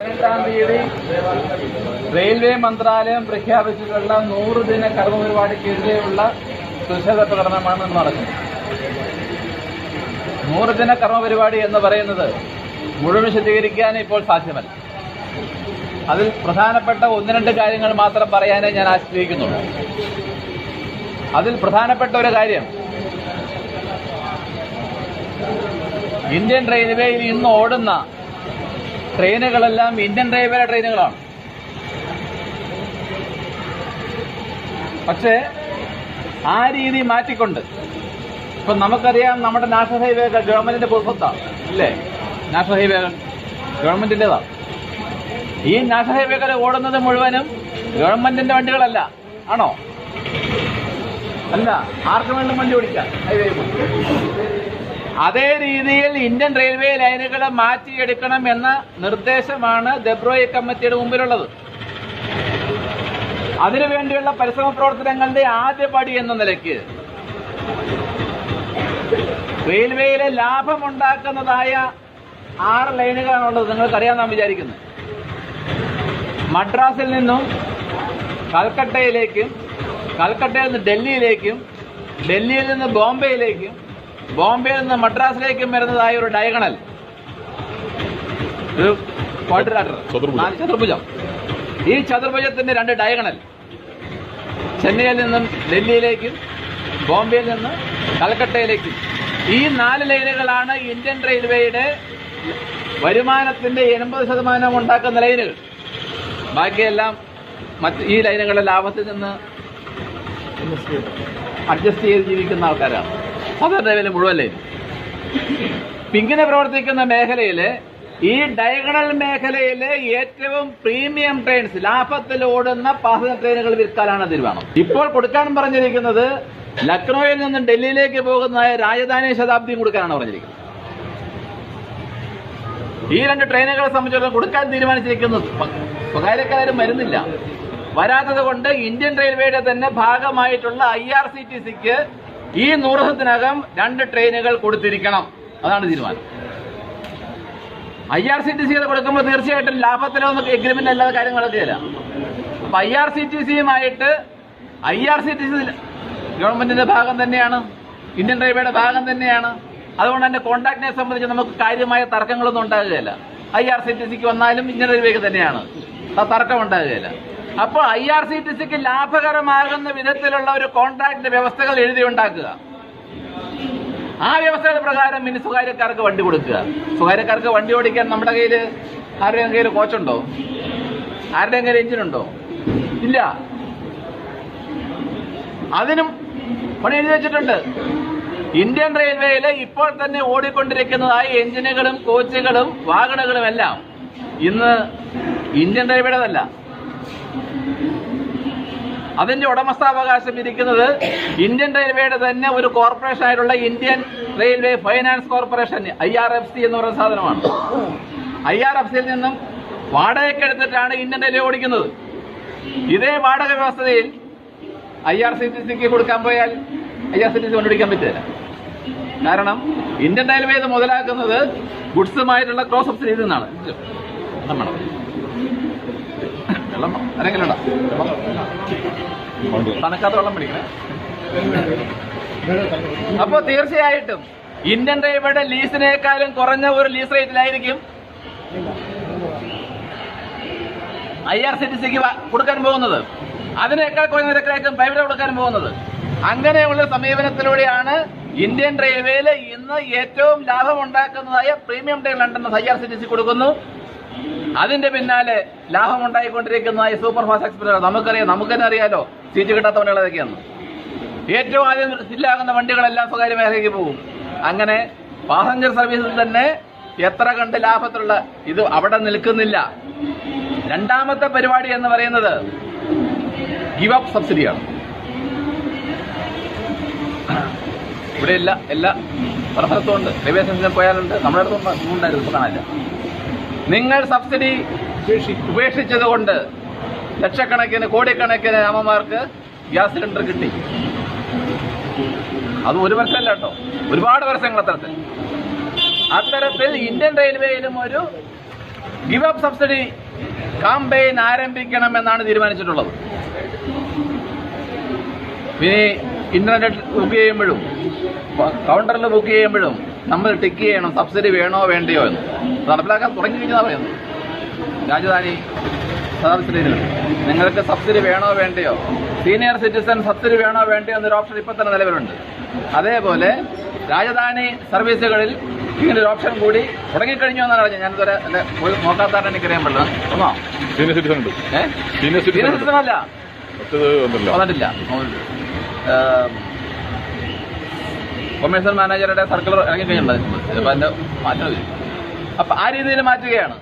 18-ാം തീയതി റെയിൽവേ മന്ത്രാലയം പ്രഖ്യാപിച്ചിട്ടുള്ള 100 ദിന കർമ്മ പരിപാടിക്കെതിരെയുള്ള പ്രതിഷേധ പ്രകടനമാണ് നടക്കുന്നത്. 100 ദിന കർമ്മ പരിപാടി എന്ന് പറയുന്നത് മുഴുവൻ വിശദീകരിക്കാൻ ഇപ്പോൾ സാധ്യമല്ല. അതിൽ പ്രധാനപ്പെട്ട 1-2 കാര്യങ്ങൾ മാത്രം പറയാനേ ഞാൻ ആഗ്രഹിക്കുന്നുള്ളൂ. അതിൽ പ്രധാനപ്പെട്ട ഒരു കാര്യം, ഇന്ത്യൻ റെയിൽവേയിൽ ഇന്ന് ഓടുന്ന ട്രെയിനുകളെല്ലാം ഇന്ത്യൻ റെയിൽവേയുടെ ട്രെയിനുകളാണ്. പക്ഷേ ആ രീതി മാറ്റിക്കൊണ്ട് ഇപ്പം നമുക്കറിയാം, നമ്മുടെ നാഷണൽ ഹൈവേ ഗവൺമെന്റിന്റെ പുറത്താണ് ഇല്ലേ? നാഷണൽ ഹൈവേ ഗവൺമെന്റിൻ്റെതാണ്. ഈ നാഷണൽ ഹൈവേകൾ ഓടുന്നത് മുഴുവനും ഗവൺമെന്റിന്റെ വണ്ടികളല്ല, ആണോ? അല്ല, ആർക്ക് വേണ്ടും വണ്ടി ഓടിക്കാം ഹൈവേ. അതേ രീതിയിൽ ഇന്ത്യൻ റെയിൽവേ ലൈനുകളെ മാറ്റിയെടുക്കണം എന്ന നിർദ്ദേശമാണ് ദെബ്രോയി കമ്മിറ്റിയുടെ മുമ്പിലുള്ളത്. അതിനുവേണ്ടിയുള്ള പരിശ്രമ പ്രവർത്തനങ്ങളുടെ ആദ്യ പടി എന്ന നിലയ്ക്ക് റെയിൽവേയിലെ ലാഭമുണ്ടാക്കുന്നതായ 6 ലൈനുകളാണുള്ളത്. നിങ്ങൾക്കറിയാമെന്ന് ഞാൻ വിചാരിക്കുന്നത്. മദ്രാസിൽ നിന്നും കൽക്കട്ടയിലേക്കും, കൽക്കട്ടയിൽ നിന്ന് ഡൽഹിയിലേക്കും, ഡൽഹിയിൽ നിന്ന് ബോംബെയിലേക്കും, ബോംബെയിൽ നിന്ന് മദ്രാസിലേക്കും വരുന്നതായ ഒരു ഡയഗണൽ, ഒരു ക്വാഡ്രിലാറ്ററൽ, ചതുർഭുജം. ഈ ചതുർഭുജത്തിന്റെ 2 ഡയഗണൽ ചെന്നൈയിൽ നിന്നും ഡൽഹിയിലേക്കും, ബോംബെയിൽ നിന്ന് കൽക്കട്ടയിലേക്കും, ഈ 4 ലൈനുകളാണ് ഇന്ത്യൻ റെയിൽവേയുടെ വരുമാനത്തിന്റെ 80% ഉണ്ടാക്കുന്ന ലൈനുകൾ. ബാക്കിയെല്ലാം ഈ ലൈനുകളുടെ ലാഭത്തിൽ നിന്ന് അഡ്ജസ്റ്റ് ചെയ്ത് ജീവിക്കുന്ന ആൾക്കാരാണ്. സാധാരണ റെയിൽവേയിൽ മുഴുവൻ ലൈൻ. ഇങ്ങനെ പ്രവർത്തിക്കുന്ന മേഖലയിൽ, ഈ ഡയഗണൽ മേഖലയിലെ ഏറ്റവും പ്രീമിയം ട്രെയിൻസ്, ലാഭത്തിൽ ഓടുന്ന പാസഞ്ചർ ട്രെയിനുകൾ വിൽക്കാനാണ് തീരുമാനം. ഇപ്പോൾ കൊടുക്കാൻ പറഞ്ഞിരിക്കുന്നത് ലക്നൌവിൽ നിന്ന് ഡൽഹിയിലേക്ക് പോകുന്ന രാജധാനി ശതാബ്ദിയും കൊടുക്കാനാണ് പറഞ്ഞിരിക്കുന്നത്. ഈ 2 ട്രെയിനുകളെ സംബന്ധിച്ചിടത്തോളം കൊടുക്കാൻ തീരുമാനിച്ചിരിക്കുന്നത് സ്വകാര്യക്കാരും വരുന്നില്ല. വരാത്തത് കൊണ്ട് ഇന്ത്യൻ റെയിൽവേയുടെ തന്നെ ഭാഗമായിട്ടുള്ള IRCTCക്ക് ഈ 100 ദിവസത്തിനകം 2 ട്രെയിനുകൾ കൊടുത്തിരിക്കണം. അതാണ് തീരുമാനം. IRCTC കൊടുക്കുമ്പോൾ തീർച്ചയായിട്ടും ലാഭത്തിലൊന്നും എഗ്രിമെന്റ് അല്ലാതെ കാര്യങ്ങളൊക്കെ ഇല്ല. അപ്പൊ IRCTCയുമായിട്ട്, IRCTC ഗവൺമെന്റിന്റെ ഭാഗം തന്നെയാണ്, ഇന്ത്യൻ റെയിൽവേയുടെ ഭാഗം തന്നെയാണ്. അതുകൊണ്ട് തന്നെ കോൺട്രാക്ടിനെ സംബന്ധിച്ച് നമുക്ക് കാര്യമായ തർക്കങ്ങളൊന്നും ഉണ്ടാകുകയില്ല. IRCTCക്ക് വന്നാലും ഇന്ത്യൻ റെയിൽവേക്ക് തന്നെയാണ്, തർക്കം ഉണ്ടാകുകയില്ല. അപ്പോൾ IRCTCക്ക് ലാഭകരമാകുന്ന വിധത്തിലുള്ള ഒരു കോൺട്രാക്ടിന്റെ വ്യവസ്ഥകൾ എഴുതി ഉണ്ടാക്കുക. ആ വ്യവസ്ഥകൾ പ്രകാരം ഇനി സ്വകാര്യക്കാർക്ക് വണ്ടി കൊടുക്കുക. സ്വകാര്യക്കാർക്ക് വണ്ടി ഓടിക്കാൻ നമ്മുടെ കയ്യിൽ ആരുടെയും കയ്യിൽ കോച്ചുണ്ടോ? ആരുടെയും കയ്യിൽ എഞ്ചിനുണ്ടോ? ഇല്ല. അതിനും പണി എഴുതി വെച്ചിട്ടുണ്ട്. ഇന്ത്യൻ റെയിൽവേയിൽ ഇപ്പോൾ തന്നെ ഓടിക്കൊണ്ടിരിക്കുന്നതായ എഞ്ചിനുകളും കോച്ചുകളും വാഗണുകളും എല്ലാം ഇന്ന് ഇന്ത്യൻ റെയിൽവേയുടേതല്ല. അതിന്റെ ഉടമസ്ഥാവകാശം ഇരിക്കുന്നത് ഇന്ത്യൻ റെയിൽവേയുടെ തന്നെ ഒരു കോർപ്പറേഷൻ ആയിട്ടുള്ള Indian railway finance corporation, IRFC എന്ന് പറയുന്ന സാധനമാണ്. IRFCയിൽ നിന്നും വാടകയ്ക്ക് എടുത്തിട്ടാണ് ഇന്ത്യൻ റെയിൽവേ ഓടിക്കുന്നത്. ഇതേ വാടക വ്യവസ്ഥയിൽ IRCTCക്ക് കൊടുക്കാൻ പോയാൽ IRCTC കൊണ്ടുപിടിക്കാൻ പറ്റില്ല. കാരണം ഇന്ത്യൻ റെയിൽവേ ഇത് മുതലാക്കുന്നത് ഗുഡ്സുമായിട്ടുള്ള ക്രോസ് സബ്സിഡിയിൽ നിന്നാണ്. വെള്ളം ആരെങ്കിലും ഉണ്ടോ? തണുക്കാത്ത വെള്ളം പിടിക്കണേ. അപ്പോ തീർച്ചയായിട്ടും ഇന്ത്യൻ റെയിൽവേയുടെ ലീസിനേക്കാളും കുറഞ്ഞ ഒരു ലീസ് റേറ്റിലായിരിക്കും IRCTCക്ക് കൊടുക്കാൻ പോകുന്നത്. അതിനേക്കാൾ കുറഞ്ഞ നിരക്കിലായിരിക്കും പ്രൈവറ്റ് കൊടുക്കാൻ പോകുന്നത്. അങ്ങനെയുള്ള സമീപനത്തിലൂടെയാണ് ഇന്ത്യൻ റെയിൽവേയിൽ ഇന്ന് ഏറ്റവും ലാഭമുണ്ടാക്കുന്നതായ പ്രീമിയം ട്രെയിൻ രണ്ടെണ്ണം IRCTC കൊടുക്കുന്നു. അതിന്റെ പിന്നാലെ ലാഭമുണ്ടായിക്കൊണ്ടിരിക്കുന്നതായ സൂപ്പർ ഫാസ്റ്റ് എക്സ്പ്രസ് നമുക്കറിയാം, നമുക്ക് തന്നെ അറിയാലോ സീറ്റ് കിട്ടാത്ത വണ്ടികൾ ഏതൊക്കെയാണ്. ഏറ്റവും ആദ്യം ജില്ലാകുന്ന വണ്ടികളെല്ലാം സ്വകാര്യ മേഖലയ്ക്ക് പോകും. അങ്ങനെ പാസഞ്ചർ സർവീസിൽ തന്നെ എത്ര കണ്ട് ലാഭത്തിലുള്ള ഇത് അവിടെ നിൽക്കുന്നില്ല. രണ്ടാമത്തെ പരിപാടി എന്ന് പറയുന്നത് ഗിവ് അപ്പ് സബ്സിഡിയാണ്. ഇവിടെ ഇല്ല, എല്ലാ പല സ്ഥലത്തുമുണ്ട്. റെയിൽവേ സ്റ്റേഷനിൽ പോയാലുണ്ട്, നമ്മുടെ അടുത്തൊന്നും ഉണ്ടായിരുന്നു, ഇപ്പോൾ കാണില്ല. നിങ്ങൾ സബ്സിഡി ഉപേക്ഷിച്ചതുകൊണ്ട് ലക്ഷക്കണക്കിന് കോടിക്കണക്കിന് അമ്മമാർക്ക് ഗ്യാസ് സിലിണ്ടർ കിട്ടി. അത് ഒരു വർഷമല്ല കേട്ടോ, ഒരുപാട് വർഷങ്ങൾ. അത്തരത്തിൽ ഇന്ത്യൻ റെയിൽവേയിലും ഒരു ഗിവ് അപ്പ് സബ്സിഡി കാമ്പയിൻ ആരംഭിക്കണമെന്നാണ് തീരുമാനിച്ചിട്ടുള്ളത്. ഇനി ഇന്റർനെറ്റ് ബുക്ക് ചെയ്യുമ്പോഴും കൗണ്ടറിൽ ബുക്ക് ചെയ്യുമ്പോഴും നമ്മൾ ടിക്ക് ചെയ്യണം സബ്സിഡി വേണോ വേണ്ടയോ എന്ന്. നടപ്പിലാക്കാൻ തുടങ്ങിയിരിക്കുന്നതാണ് പറയുന്നത്. രാജധാനി സബ്സിഡിയിൽ നിങ്ങൾക്ക് സബ്സിഡി വേണോ വേണ്ടയോ, സീനിയർ സിറ്റിസൺ സബ്സിഡി വേണോ വേണ്ടയോ എന്നൊരു ഓപ്ഷൻ ഇപ്പം തന്നെ നിലവിലുണ്ട്. അതേപോലെ രാജധാനി സർവീസുകളിൽ ഇങ്ങനൊരു ഓപ്ഷൻ കൂടി തുടങ്ങിക്കഴിഞ്ഞു എന്നാണ് പറഞ്ഞത്. ഞാനിതുവരെ നോക്കാത്താണ് എനിക്കറിയാൻ പറ്റില്ല. ഒന്നോ സീനിയർ സിറ്റിസൺ ഉണ്ട്. സീനിയർ സിറ്റിസൺ അല്ല, വന്നിട്ടില്ല. കൊമേഴ്സ്യൽ മാനേജറുടെ സർക്കുലർ ഇറങ്ങിക്കഴിഞ്ഞിട്ടുണ്ട്. ചിലപ്പോൾ അതിന്റെ മാറ്റം വരും. അപ്പൊ ആ രീതിയിൽ മാറ്റുകയാണ്.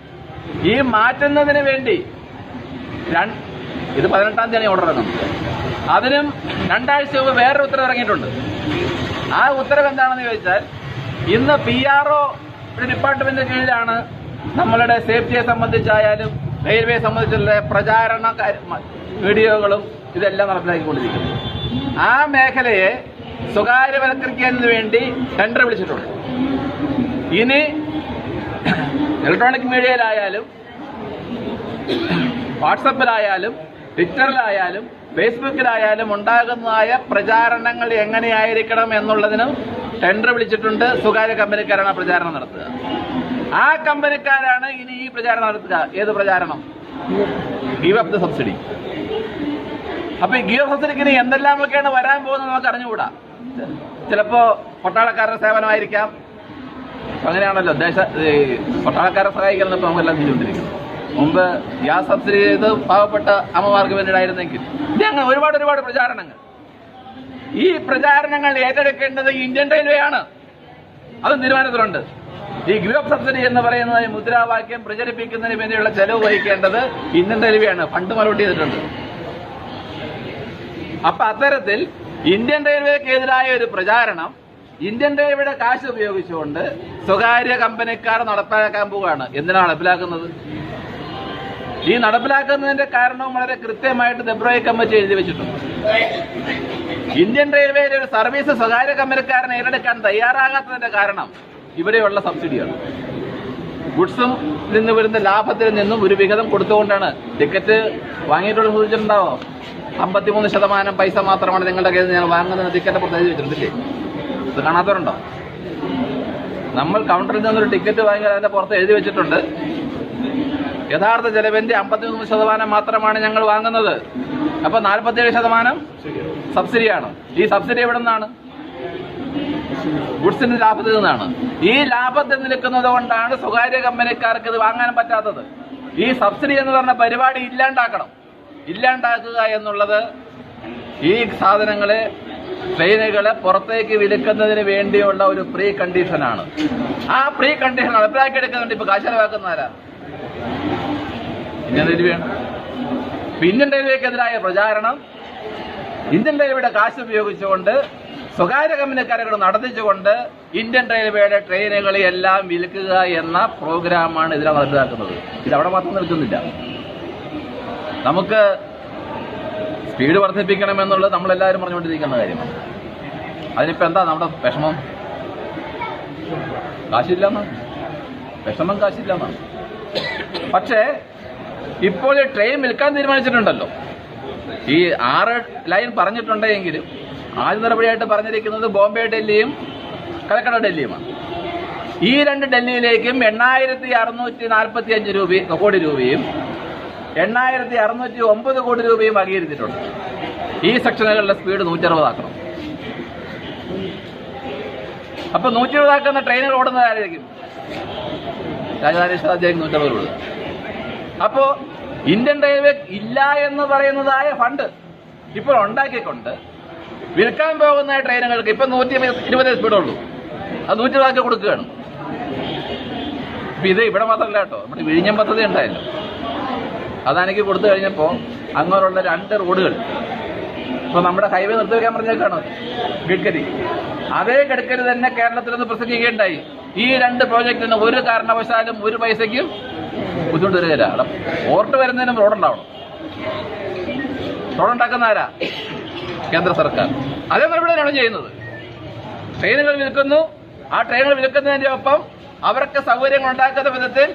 ഈ മാറ്റുന്നതിന് വേണ്ടി ഇത് 18-ാം തീയതി ഓർഡർ ഇറങ്ങുന്നത്. അതിനും 2 ആഴ്ച മുമ്പ് വേറൊരു ഉത്തരവ് ഇറങ്ങിയിട്ടുണ്ട്. ആ ഉത്തരവ് എന്താണെന്ന് ചോദിച്ചാൽ, ഇന്ന് PRO ഡിപ്പാർട്ട്മെന്റിന്റെ കീഴിലാണ് നമ്മളുടെ സേഫ്റ്റിയെ സംബന്ധിച്ചായാലും റെയിൽവേ സംബന്ധിച്ചുള്ള പ്രചാരണ വീഡിയോകളും ഇതെല്ലാം നടപ്പിലാക്കിക്കൊണ്ടിരിക്കുന്നത്. ആ മേഖലയെ സ്വകാര്യവൽക്കരിക്കുന്നതിന് വേണ്ടി ടെൻഡർ വിളിച്ചിട്ടുണ്ട്. ഇനി ഇലക്ട്രോണിക് മീഡിയയിലായാലും വാട്സപ്പിലായാലും ട്വിറ്ററിലായാലും ഫേസ്ബുക്കിലായാലും ഉണ്ടാകുന്നതായ പ്രചാരണങ്ങൾ എങ്ങനെയായിരിക്കണം എന്നുള്ളതിനും ടെൻഡർ വിളിച്ചിട്ടുണ്ട്. സ്വകാര്യ കമ്പനിക്കാരാണ് പ്രചാരണം നടത്തുക. ആ കമ്പനിക്കാരാണ് ഇനി ഈ പ്രചാരണം നടത്തുക. ഏത് പ്രചാരണം? Give up the subsidy. അപ്പൊ ഈ ഗീവ് അപ്പ് സബ്സിഡിക്ക് ഇനി എന്തെല്ലാമൊക്കെയാണ് വരാൻ പോകുന്നത് നമുക്ക് അറിഞ്ഞുകൂടാ. ചിലപ്പോ പട്ടാളക്കാരുടെ സേവനമായിരിക്കാം. അങ്ങനെയാണല്ലോ പട്ടാളക്കാരെ സഹായിക്കണം ഇപ്പൊ നമുക്കെല്ലാം തിരിച്ചുകൊണ്ടിരിക്കുന്നത്. മുമ്പ് ഗ്യാസ് സബ്സിഡി ചെയ്ത് പാവപ്പെട്ട അമ്മമാർക്ക് വേണ്ടിയിട്ടായിരുന്നെങ്കിൽ ഇത് അങ്ങനെ ഒരുപാട് പ്രചാരണങ്ങൾ. ഈ പ്രചാരണങ്ങൾ ഏറ്റെടുക്കേണ്ടത് ഇന്ത്യൻ റെയിൽവേ ആണ്. അതും തീരുമാനത്തിലുണ്ട്. ഈ ഗിവ് അപ്പ് സബ്സിഡി എന്ന് പറയുന്നത് മുദ്രാവാക്യം പ്രചരിപ്പിക്കുന്നതിന് വേണ്ടിയുള്ള ചെലവ് വഹിക്കേണ്ടത് ഇന്ത്യൻ റെയിൽവേ ആണ്. ഫണ്ട് അലോട്ട് ചെയ്തിട്ടുണ്ട്. അപ്പൊ അത്തരത്തിൽ ഇന്ത്യൻ റെയിൽവേക്കെതിരായ ഒരു പ്രചാരണം ഇന്ത്യൻ റെയിൽവേയുടെ കാശ് ഉപയോഗിച്ചുകൊണ്ട് സ്വകാര്യ കമ്പനിക്കാർ നടപ്പിലാക്കാൻ പോവുകയാണ്. എന്തിനാണ് നടപ്പിലാക്കുന്നത്? ഈ നടപ്പിലാക്കുന്നതിന്റെ കാരണവും വളരെ കൃത്യമായിട്ട് ദെബ്രോയ് കമ്മിറ്റി എഴുതി വെച്ചിട്ടുണ്ട്. ഇന്ത്യൻ റെയിൽവേയിലെ ഒരു സർവീസ് സ്വകാര്യ കമ്പനിക്കാരനെ ഏറ്റെടുക്കാൻ തയ്യാറാകാത്തതിന്റെ കാരണം ഇവിടെയുള്ള സബ്സിഡിയാണ്. ഗുഡ്സും നിന്ന് വരുന്ന ലാഭത്തിൽ നിന്നും ഒരു വിഹിതം കൊടുത്തുകൊണ്ടാണ്. ടിക്കറ്റ് വാങ്ങിയിട്ടുള്ള സൂചിച്ചിട്ടുണ്ടാവോ? 53% പൈസ മാത്രമാണ് നിങ്ങളുടെ കയ്യിൽ നിന്ന് ഞാൻ വാങ്ങുന്നതിന് ടിക്കറ്റ് പുറത്ത് എഴുതി വെച്ചിട്ടില്ലേ? ഇത് കാണാത്തവരുണ്ടോ? നമ്മൾ കൗണ്ടറിൽ നിന്നൊരു ടിക്കറ്റ് വാങ്ങിയാൽ അതിന്റെ പുറത്ത് എഴുതി വെച്ചിട്ടുണ്ട്, യഥാർത്ഥ ചെലവിന്റെ 53% മാത്രമാണ് ഞങ്ങൾ വാങ്ങുന്നത്. അപ്പൊ 47% സബ്സിഡിയാണ്. ഈ സബ്സിഡി എവിടെ നിന്നാണ്? ഗുഡ്സിന്റെ ലാഭത്തിൽ നിന്നാണ്. ഈ ലാഭത്തിൽ നിൽക്കുന്നത് കൊണ്ടാണ് സ്വകാര്യ കമ്പനിക്കാർക്ക് ഇത് വാങ്ങാൻ പറ്റാത്തത്. ഈ സബ്സിഡി എന്ന് പറഞ്ഞ പരിപാടി ഇല്ലാണ്ടാക്കുക എന്നുള്ളത് ഈ സാധനങ്ങളെ ട്രെയിനുകളെ പുറത്തേക്ക് വിൽക്കുന്നതിന് വേണ്ടിയുള്ള ഒരു പ്രീ കണ്ടീഷനാണ്. ആ പ്രീ കണ്ടീഷൻ നടപ്പിലാക്കിയെടുക്കുന്നുണ്ട്. ഇപ്പൊ കാശ് ചെലവാക്കുന്നവരാ ഇന്ത്യൻ റെയിൽവേയാണ്. ഇന്ത്യൻ റെയിൽവേക്കെതിരായ പ്രചാരണം ഇന്ത്യൻ റെയിൽവേയുടെ കാശ് ഉപയോഗിച്ചുകൊണ്ട് സ്വകാര്യ കമ്പനിക്കാരെ നടത്തിച്ചുകൊണ്ട് ഇന്ത്യൻ റെയിൽവേയുടെ ട്രെയിനുകളെല്ലാം വിൽക്കുക എന്ന പ്രോഗ്രാമാണ് ഇതിലാണ് നടപ്പിലാക്കുന്നത്. ഇതവിടെ മാത്രം നിൽക്കുന്നില്ല. നമുക്ക് സ്പീഡ് വർദ്ധിപ്പിക്കണമെന്നുള്ളത് നമ്മളെല്ലാവരും പറഞ്ഞുകൊണ്ടിരിക്കുന്ന കാര്യമാണ്. അതിനിപ്പോൾ എന്താ നമ്മുടെ വിഷമം? കാശില്ലെന്നാണ് വിഷമം, കാശില്ലെന്നാണ്. പക്ഷേ ഇപ്പോൾ ഈ ട്രെയിൻ വിൽക്കാൻ തീരുമാനിച്ചിട്ടുണ്ടല്ലോ. ഈ 6 ലൈൻ പറഞ്ഞിട്ടുണ്ടെങ്കിലും ആദ്യ നടപടിയായിട്ട് പറഞ്ഞിരിക്കുന്നത് ബോംബെ ഡൽഹിയും കലക്കട്ട ഡൽഹിയുമാണ്. ഈ 2 ഡൽഹിയിലേക്കും 8645 കോടി രൂപയും 8609 കോടി രൂപയും വകയിരുത്തിയിട്ടുണ്ട്. ഈ സെക്ഷനുകളുടെ സ്പീഡ് 160 ആക്കണം. അപ്പൊ 120 ആക്കുന്ന ട്രെയിനുകൾ ഓടുന്നത് ആരായിരിക്കും? രാജധാനി ശതാബ്ദിക്ക് 160 കൊടുക്കുക. അപ്പോ ഇന്ത്യൻ റെയിൽവേ ഇല്ല എന്ന് പറയുന്നതായ ഫണ്ട് ഇപ്പോൾ ഉണ്ടാക്കിക്കൊണ്ട് വിൽക്കാൻ പോകുന്ന ട്രെയിനുകൾക്ക് ഇപ്പൊ 120 സ്പീഡുള്ളൂ, അത് 120 കൊടുക്കുകയാണ്. ഇത് ഇവിടെ മാത്രമല്ല കേട്ടോ, നമ്മുടെ വിഴിഞ്ഞം പദ്ധതി ഉണ്ടായല്ലോ, അതാണെങ്കിൽ കൊടുത്തു കഴിഞ്ഞപ്പോ അങ്ങോട്ടുള്ള 2 റോഡുകൾ ഇപ്പൊ നമ്മുടെ ഹൈവേ നിർത്തിവെക്കാൻ പറഞ്ഞേക്കാണോ ഗഡ്കരി. അതേ ഗഡ്കരി തന്നെ കേരളത്തിൽ നിന്ന് പ്രസംഗിക്കുകയുണ്ടായി. ഈ 2 പ്രോജക്റ്റിന് ഒരു കാരണവശാലും ഒരു പൈസയ്ക്കും ബുദ്ധിമുട്ട് വരികയില്ല. പോർട്ട് വരുന്നതിനും റോഡുണ്ടാവണം. റോഡുണ്ടാക്കുന്ന ആരാ? കേന്ദ്ര സർക്കാർ. അതേ മറുപടിയാണ് ചെയ്യുന്നത്. ട്രെയിനുകൾ വിൽക്കുന്നു. ആ ട്രെയിനുകൾ വിൽക്കുന്നതിന്റെ ഒപ്പം അവർക്ക് സൗകര്യങ്ങൾ ഉണ്ടാക്കുന്ന വിധത്തിൽ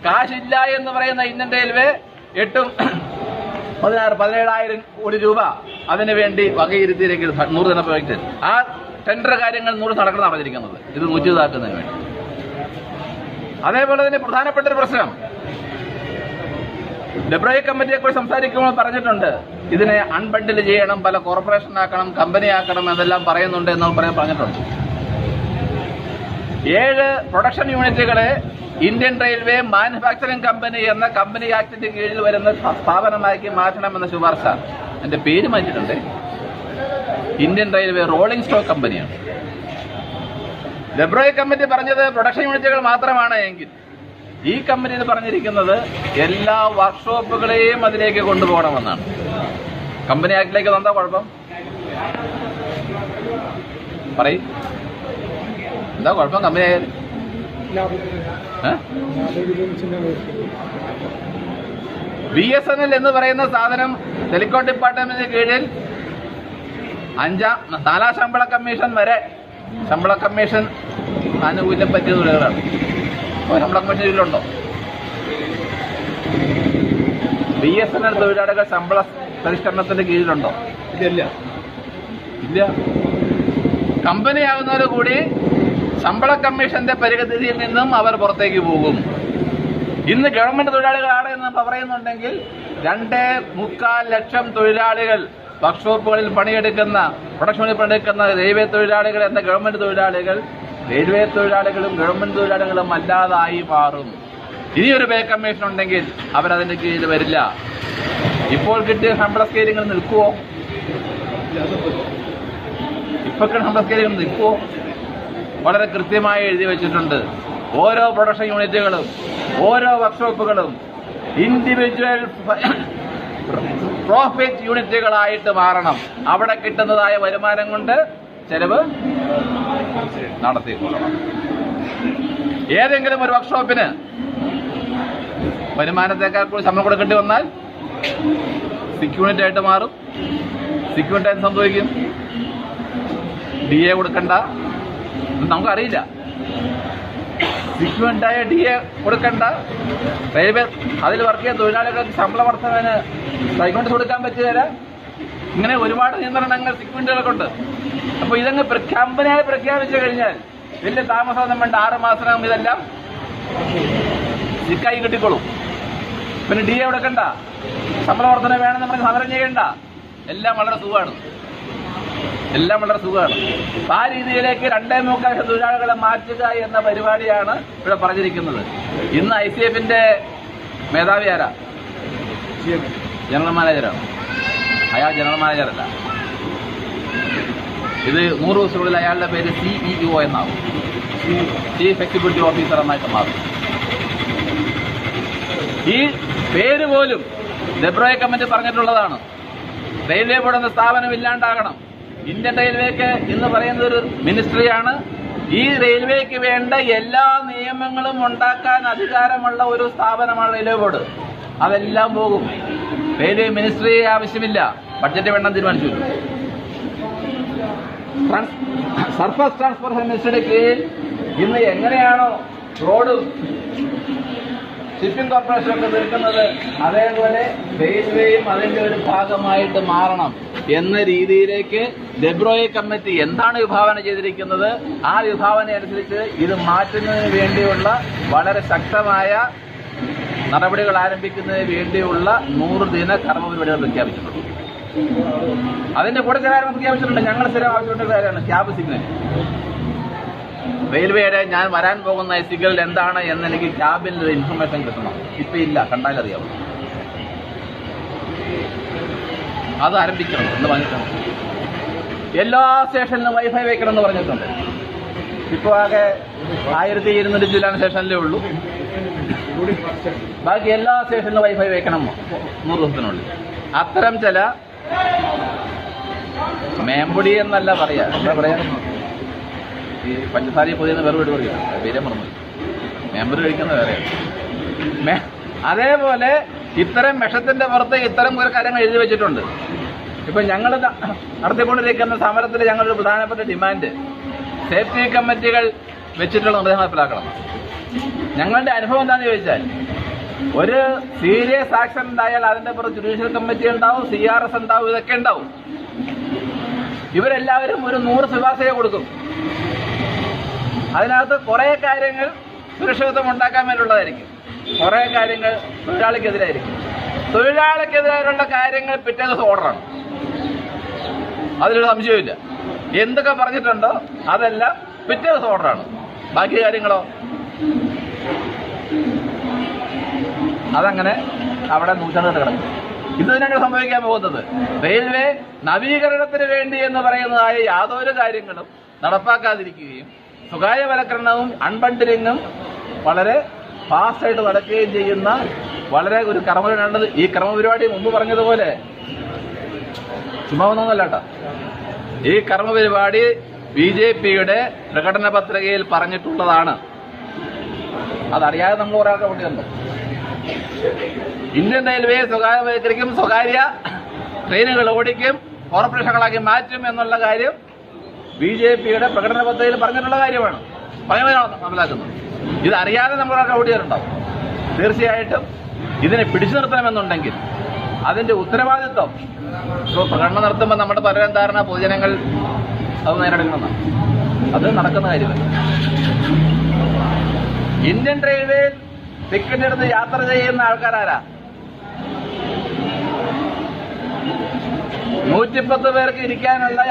കാശില്ല എന്ന് പറയുന്ന ഇന്ത്യൻ റെയിൽവേ 17,000 കോടി രൂപ അതിനു വേണ്ടി വകയിരുത്തിയിരിക്കും 100 ദിന പ്രോജക്റ്റ്. ആ ടെൻഡർ കാര്യങ്ങൾ 100 നടക്കണം പറഞ്ഞിരിക്കുന്നത്, ഇത് 100 ആക്കുന്നതിന് വേണ്ടി. അതേപോലെ തന്നെ പ്രധാനപ്പെട്ട ഒരു പ്രശ്നം, ഡെബ്രോയി കമ്മിറ്റിയെ കുറിച്ച് സംസാരിക്കുമ്പോൾ പറഞ്ഞിട്ടുണ്ട്, ഇതിനെ അൺബണ്ടിൽ ചെയ്യണം, പല കോർപ്പറേഷൻ ആക്കണം, കമ്പനി ആക്കണം എന്നെല്ലാം പറയുന്നുണ്ട് എന്ന് പറഞ്ഞിട്ടുണ്ട്. 7 പ്രൊഡക്ഷൻ യൂണിറ്റുകളെ ഇന്ത്യൻ റെയിൽവേ മാനുഫാക്ചറിംഗ് കമ്പനി എന്ന കമ്പനി ആക്ടിന്റെ കീഴിൽ വരുന്ന സ്ഥാപനമാക്കി മാറ്റണമെന്ന ശുപാർശ. എന്റെ പേര് മാറ്റിയിട്ടുണ്ട്. ഇന്ത്യൻ റെയിൽവേ റോളിംഗ് സ്റ്റോക്ക് കമ്പനിയാണ്. ഡെബ്രോയി കമ്മിറ്റി പറഞ്ഞത് പ്രൊഡക്ഷൻ യൂണിറ്റുകൾ മാത്രമാണ് എങ്കിൽ, ഈ കമ്പനിയിൽ പറഞ്ഞിരിക്കുന്നത് എല്ലാ വർക്ക്ഷോപ്പുകളെയും അതിലേക്ക് കൊണ്ടുപോകണമെന്നാണ്. കമ്പനി ആക്ടിലേക്ക് എന്താ കുഴപ്പം? പറയും, എന്താ കുഴപ്പം? കമ്പനി ആയാലും BSNL എന്ന് പറയുന്ന സാധനം ടെലികോം ഡിപ്പാർട്ട്മെന്റിന് കീഴിൽ 4ാം ശമ്പള കമ്മീഷൻ വരെ ശമ്പള കമ്മീഷൻ ആനുകൂല്യം പറ്റിയ തൊഴിലുകളാണ്. ശമ്പള കമ്മീഷൻ ഇതിലുണ്ടോ? BSNL തൊഴിലാളികൾ ശമ്പള പരിഷ്കരണത്തിന്റെ കീഴിലുണ്ടോ? ഇല്ല. കമ്പനിയാകുന്നവർ കൂടി ശമ്പള കമ്മീഷന്റെ പരിഗതിയിൽ നിന്നും അവർ പുറത്തേക്ക് പോകും. ഇന്ന് ഗവൺമെന്റ് തൊഴിലാളികളാണ് എന്ന് പറയുന്നുണ്ടെങ്കിൽ 2.25 ലക്ഷം തൊഴിലാളികൾ വർക്ക്ഷോപ്പുകളിൽ പണിയെടുക്കുന്ന, പ്രൊഡക്ഷനിൽ പണിയെടുക്കുന്ന റെയിൽവേ തൊഴിലാളികൾ എന്ന ഗവൺമെന്റ് തൊഴിലാളികൾ റെയിൽവേ തൊഴിലാളികളും ഗവൺമെന്റ് തൊഴിലാളികളും അല്ലാതായി മാറും. ഇനിയൊരു പേ കമ്മീഷൻ ഉണ്ടെങ്കിൽ അവരതിന്റെ കീഴിൽ വരില്ല. ഇപ്പോൾ കിട്ടിയ ശമ്പള സ്കെയിലുകൾ നിൽക്കുവോ? ഇപ്പൊ ശമ്പള സ്കെയിലുകൾ നിൽക്കുവോ? വളരെ കൃത്യമായി എഴുതി വെച്ചിട്ടുണ്ട്. ഓരോ പ്രൊഡക്ഷൻ യൂണിറ്റുകളും ഓരോ വർക്ക്ഷോപ്പുകളും ഇൻഡിവിജ്വൽ പ്രോഫിറ്റ് യൂണിറ്റുകളായിട്ട് മാറണം. അവിടെ കിട്ടുന്നതായ വരുമാനം കൊണ്ട് ചെലവ് നടത്തിക്കൊള്ളണം. ഏതെങ്കിലും ഒരു വർക്ക്ഷോപ്പിന് വരുമാനത്തെക്കാൾ കൂടി ശമ്പളം കൊടുക്കേണ്ടി വന്നാൽ സിക്യൂണിറ്റി ആയിട്ട് മാറും. സിക്യൂണിറ്റി ആയിട്ട് സംഭവിക്കും. DA കൊടുക്കണ്ട, നമുക്കറിയില്ല. സിക്യൂണിറ്റായ DA കൊടുക്കണ്ട. റെയിൽവേ അതിൽ വർക്ക് ചെയ്യുന്ന തൊഴിലാളികൾക്ക് ശമ്പള വർദ്ധനവിന് സൈക്യൂണിറ്റി കൊടുക്കാൻ പറ്റുകയില്ല. ഇങ്ങനെ ഒരുപാട് നിയന്ത്രണങ്ങൾ സിക്യൂണിറ്റികൾക്കുണ്ട്. അപ്പോൾ ഇതങ്ങ് കമ്പനിയായി പ്രഖ്യാപിച്ചു കഴിഞ്ഞാൽ വലിയ താമസമൊന്നും വേണ്ട, 6 മാസത്തിനകം ഇതെല്ലാം സിക്കായി കിട്ടിക്കോളും. പിന്നെ DA കൊടുക്കണ്ട, ശമ്പള വർദ്ധന വേണമെന്ന് പറഞ്ഞ് സമരം ചെയ്യണ്ട. എല്ലാം വളരെ സുഖമാണ്. ആ രീതിയിലേക്ക് 2.25 ലക്ഷം തൊഴിലാളികളെ മാറ്റുക എന്ന പരിപാടിയാണ് ഇവിടെ പറഞ്ഞിരിക്കുന്നത്. ഇന്ന് ICF-ന്റെ മേധാവി ആരാ? ജനറൽ മാനേജറാണ്. അയാൾ ജനറൽ മാനേജറല്ല. ഇത് 100 ദിവസത്തിനുള്ളിൽ അയാളുടെ പേര് CEO എന്നാവും. ചീഫ് എക്സിക്യൂട്ടീവ് ഓഫീസർ എന്നായിട്ട് മാറും. ഈ പേര് പോലും ഡെബ്രോയി കമ്മിറ്റി പറഞ്ഞിട്ടുള്ളതാണ്. റെയിൽവേ ബോർഡ് എന്ന സ്ഥാപനം ഇല്ലാണ്ടാകണം. ഇന്ത്യൻ റെയിൽവേക്ക് എന്ന് പറയുന്നത് ഒരു മിനിസ്ട്രിയാണ്. ഈ റെയിൽവേക്ക് വേണ്ട എല്ലാ നിയമങ്ങളും ഉണ്ടാക്കാൻ അധികാരമുള്ള ഒരു സ്ഥാപനമാണ് റെയിൽവേ ബോർഡ്. അതെല്ലാം പോകും. റെയിൽവേ മിനിസ്ട്രി ആവശ്യമില്ല. ബഡ്ജറ്റ് വേണം തീരുമാനിച്ചു. സർഫസ് ട്രാൻസ്പോർട്ട് മിനിസ്ട്രിയുടെ കീഴിൽ ഇന്ന് എങ്ങനെയാണോ റോഡും ഷിപ്പിംഗ് കോർപ്പറേഷനൊക്കെ നിൽക്കുന്നത്, അതേപോലെ റെയിൽവേയും അതിന്റെ ഒരു ഭാഗമായിട്ട് മാറണം എന്ന രീതിയിലേക്ക് ഡെബ്രോയി കമ്മിറ്റി എന്താണ് വിഭാവന ചെയ്തിരിക്കുന്നത്, ആ വിഭാവന അനുസരിച്ച് ഇത് മാറ്റുന്നതിന് വേണ്ടിയുള്ള വളരെ ശക്തമായ നടപടികൾ ആരംഭിക്കുന്നതിന് വേണ്ടിയുള്ള 100 ദിന കർമ്മ പരിപാടികൾ പ്രഖ്യാപിച്ചിട്ടുണ്ട്. അതിന്റെ കൂടെ ചില കാര്യങ്ങൾ പ്രഖ്യാപിച്ചിട്ടുണ്ട്. ഞങ്ങൾ സ്ഥിരം ആവശ്യപ്പെട്ട കാര്യമാണ് ക്യാബ് സിഗ്നൽ. റെയിൽവേയുടെ ഞാൻ വരാൻ പോകുന്ന സിഗ്നൽ എന്താണ് എന്ന് എനിക്ക് ക്യാബിൽ ഇൻഫർമേഷൻ കിട്ടണം. ഇപ്പൊ ഇല്ല, കണ്ടാലറിയാവും. അത് ആരംഭിക്കണം എന്ന് പറഞ്ഞിട്ടുണ്ട്. എല്ലാ സ്റ്റേഷനിലും വൈഫൈ വയ്ക്കണം എന്ന് പറഞ്ഞിട്ടുണ്ട്. ഇപ്പോൾ ആകെ 1200 ജില്ലാ സ്റ്റേഷനിലേ ഉള്ളൂ. ബാക്കി എല്ലാ സ്റ്റേഷനിലും വൈഫൈ വയ്ക്കണം 100 ദിവസത്തിനുള്ളിൽ. അത്തരം ചില മേമ്പൊടി എന്നല്ല പറയാ, എന്താ പറയാ, ഈ പഞ്ചസാരയെ പുതിയ വേറെ വീട് പറയുക, പേരെ മറന്നു. മേമ്പൊടി കഴിക്കുന്ന വേറെയാണ്. അതേപോലെ ഇത്തരം വിഷത്തിന്റെ പുറത്ത് ഇത്തരം കുറെ കാര്യങ്ങൾ എഴുതി വെച്ചിട്ടുണ്ട്. ഇപ്പൊ ഞങ്ങൾ നടത്തിക്കൊണ്ടിരിക്കുന്ന സമരത്തിൽ ഞങ്ങളുടെ പ്രധാനപ്പെട്ട ഡിമാൻഡ് സേഫ്റ്റി കമ്മിറ്റികൾ വെച്ചിട്ടുള്ള നിർദ്ദേശം നടപ്പിലാക്കണം. ഞങ്ങളുടെ അനുഭവം എന്താണെന്ന് ചോദിച്ചാൽ ഒരു സീരിയസ് ആക്ഷൻ ഉണ്ടായാൽ അതിന്റെ പുറത്ത് ജുഡീഷ്യൽ കമ്മിറ്റി ഉണ്ടാവും, CRS ഉണ്ടാവും, ഇതൊക്കെ ഉണ്ടാവും. ഇവരെല്ലാവരും ഒരു 100 ശുപാർശയെ കൊടുക്കും. അതിനകത്ത് കുറെ കാര്യങ്ങൾ സുരക്ഷിതത്വം ഉണ്ടാക്കാൻ വേണ്ടിയുള്ളതായിരിക്കും, കുറെ കാര്യങ്ങൾ തൊഴിലാളിക്കെതിരായിരിക്കും. തൊഴിലാളിക്കെതിരായുള്ള കാര്യങ്ങൾ പിറ്റേ ദിവസം ഓർഡറാണ്, അതിലൊരു സംശയമില്ല. എന്തൊക്കെ പറഞ്ഞിട്ടുണ്ടോ അതെല്ലാം പിറ്റേ ദിവസം ഓർഡറാണ്. ബാക്കി കാര്യങ്ങളോ അതങ്ങനെ അവിടെ നൂറ്റാണ്ട് കിടക്കും. ഇത് തന്നെയാണ് സംഭവിക്കാൻ പോകുന്നത്. റെയിൽവേ നവീകരണത്തിന് വേണ്ടി എന്ന് പറയുന്നതായ യാതൊരു കാര്യങ്ങളും നടപ്പാക്കാതിരിക്കുകയും സ്വകാര്യവൽക്കരണവും അൺബണ്ടിലിങ്ങും വളരെ ഫാസ്റ്റായിട്ട് നടക്കുകയും ചെയ്യുന്ന വളരെ ഒരു കർമ്മപരിപാടി. ഈ കർമ്മപരിപാടി മുമ്പ് പറഞ്ഞതുപോലെ ചുമ്മാ ഒന്നൊന്നല്ല കേട്ടോ. ഈ കർമ്മപരിപാടി BJPയുടെ പ്രകടന പത്രികയിൽ പറഞ്ഞിട്ടുള്ളതാണ്. അതറിയാതെ നമ്മൾ ഒരാൾക്ക് വേണ്ടിയുണ്ട്. ഇന്ത്യൻ റെയിൽവേ സ്വകാര്യവൽക്കരിക്കും, സ്വകാര്യ ട്രെയിനുകൾ ഓടിക്കും, കോർപ്പറേഷനുകളാക്കി മാറ്റും എന്നുള്ള കാര്യം BJPയുടെ പ്രകടന പത്രികയിൽ പറഞ്ഞിട്ടുള്ള കാര്യമാണ്. പറയുന്നതാണ് മനസ്സിലാക്കുന്നത്. ഇതറിയാതെ നമ്മൾ ഒരാൾക്ക് ഓടിയാറുണ്ടാവും. തീർച്ചയായിട്ടും ഇതിനെ പിടിച്ചു നിർത്തണമെന്നുണ്ടെങ്കിൽ അതിന്റെ ഉത്തരവാദിത്വം ഇപ്പോൾ പ്രകടനം നടത്തുമ്പോൾ നമ്മുടെ പലരും ധാരണ പൊതുജനങ്ങൾ അത് നേരിടണമെന്നാണ്. അത് നടക്കുന്ന കാര്യമല്ല. ഇന്ത്യൻ റെയിൽവേയിൽ ടിക്കറ്റ് എടുത്ത് യാത്ര ചെയ്യുന്ന ആൾക്കാരാരാ? 110 പേർക്ക് ഇരിക്കാനുള്ള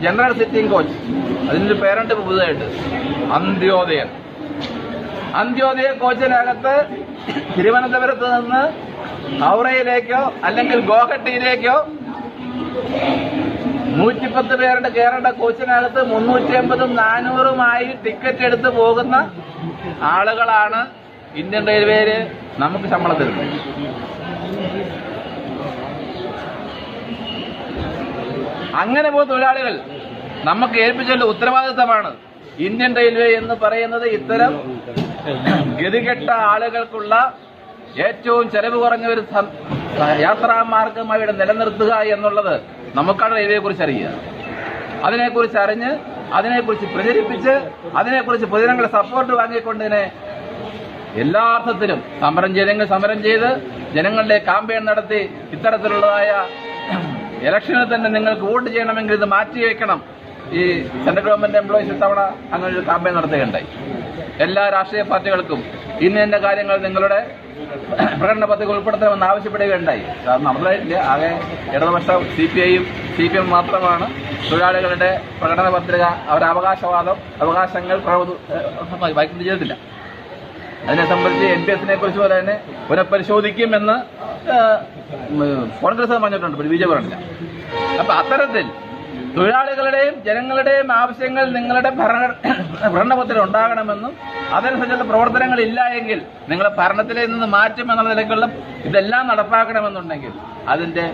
ജനറൽ സിറ്റിംഗ് കോച്ച്. അതിനൊരു പേരുണ്ട് പുതുതായിട്ട്, അന്ത്യോദയൻ. അന്ത്യോദയ കോച്ചിനകത്ത് തിരുവനന്തപുരത്ത് നിന്ന് ഹൗറയിലേക്കോ അല്ലെങ്കിൽ ഗോഹട്ടിയിലേക്കോ 110 പേരുടെ കയറേണ്ട കോച്ചിനകത്ത് 350ഉം 400ഉമായി ടിക്കറ്റ് എടുത്ത് പോകുന്ന ആളുകളാണ് ഇന്ത്യൻ റെയിൽവേയിൽ നമുക്ക് ശമ്പളം തരുന്നത്. അങ്ങനെ പോകുന്ന തൊഴിലാളികൾ നമുക്ക് ഏൽപ്പിച്ചുള്ള ഉത്തരവാദിത്തമാണ്. ഇന്ത്യൻ റെയിൽവേ എന്ന് പറയുന്നത് ഇത്തരം ഗതികെട്ട ആളുകൾക്കുള്ള ഏറ്റവും ചെലവ് കുറഞ്ഞ ഒരു യാത്രാമാർഗമായി ഇവിടെ നിലനിർത്തുക എന്നുള്ളത് നമുക്കാണ് റെയിൽവേയെ കുറിച്ച് അറിയുക. അതിനെക്കുറിച്ച് അറിഞ്ഞ് അതിനെക്കുറിച്ച് പ്രചരിപ്പിച്ച് അതിനെക്കുറിച്ച് പൊതുജനങ്ങളുടെ സപ്പോർട്ട് വാങ്ങിക്കൊണ്ടതിനെ എല്ലാ അർത്ഥത്തിലും സമരം ചെയ്ത് ജനങ്ങളുടെ ക്യാമ്പയിൻ നടത്തി ഇത്തരത്തിലുള്ളതായ ഇലക്ഷനിൽ തന്നെ നിങ്ങൾക്ക് വോട്ട് ചെയ്യണമെങ്കിൽ ഇത് മാറ്റിവെക്കണം. ഈ സെൻട്രൽ ഗവൺമെന്റ് എംപ്ലോയീസ് ഇത്തവണ അങ്ങനെ ഒരു ക്യാമ്പയിൻ നടത്തുകയുണ്ടായി. എല്ലാ രാഷ്ട്രീയ പാർട്ടികൾക്കും ഇന്ന കാര്യങ്ങൾ നിങ്ങളുടെ പ്രകടന പത്രിക ഉൾപ്പെടുത്തണമെന്ന് ആവശ്യപ്പെടുകയുണ്ടായി. അത് നടന്നില്ല. ആകെ ഇടതുപക്ഷ CPM മാത്രമാണ് തൊഴിലാളികളുടെ പ്രകടന പത്രിക അവരുടെ അവകാശങ്ങൾ വൈകുന്നേരം ചെയ്തിട്ടില്ല. അതിനെ സംബന്ധിച്ച് NPSനെ കുറിച്ച് പോലെ തന്നെ പുനഃപരിശോധിക്കുമെന്ന് കോൺഗ്രസ് പറഞ്ഞിട്ടുണ്ട്, BJP പറഞ്ഞില്ല. അപ്പൊ അത്തരത്തിൽ തൊഴിലാളികളുടെയും ജനങ്ങളുടെയും ആവശ്യങ്ങൾ നിങ്ങളുടെ ഭരണപത്രം ഉണ്ടാകണമെന്നും അതനുസരിച്ചുള്ള പ്രവർത്തനങ്ങൾ ഇല്ല എങ്കിൽ നിങ്ങളെ ഭരണത്തിൽ നിന്ന് മാറ്റുമെന്നുള്ള നിലയ്ക്കുള്ള ഇതെല്ലാം നടപ്പാക്കണമെന്നുണ്ടെങ്കിൽ അതിന്റെ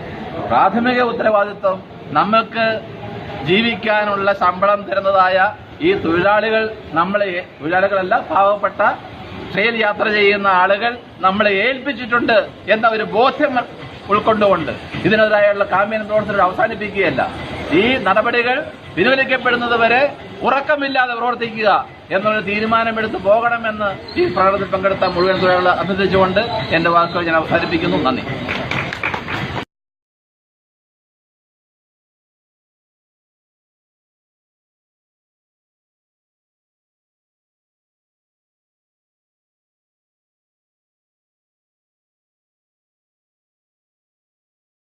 പ്രാഥമിക ഉത്തരവാദിത്വം നമ്മൾക്ക് ജീവിക്കാനുള്ള ശമ്പളം തരുന്നതായ ഈ തൊഴിലാളികളല്ല, പാവപ്പെട്ട ട്രെയിൻ യാത്ര ചെയ്യുന്ന ആളുകൾ നമ്മളെ ഏൽപ്പിച്ചിട്ടുണ്ട് എന്ന ഒരു ബോധ്യം ഉൾക്കൊണ്ടുകൊണ്ട് ഇതിനെതിരായുള്ള ക്യാമ്പയിൻ പ്രവർത്തനം അവസാനിപ്പിക്കുകയല്ല, ഈ നടപടികൾ പിൻവലിക്കപ്പെടുന്നതുവരെ ഉറക്കമില്ലാതെ പ്രവർത്തിക്കുക എന്നൊരു തീരുമാനമെടുത്ത് പോകണമെന്ന് ഈ പ്രകടനത്തിൽ പങ്കെടുത്ത മുഴുവൻ തൊഴിലാളികളെ അഭ്യർത്ഥിച്ചുകൊണ്ട് എന്റെ വാക്കുകൾ ഞാൻ അവസാനിപ്പിക്കുന്നു. നന്ദി.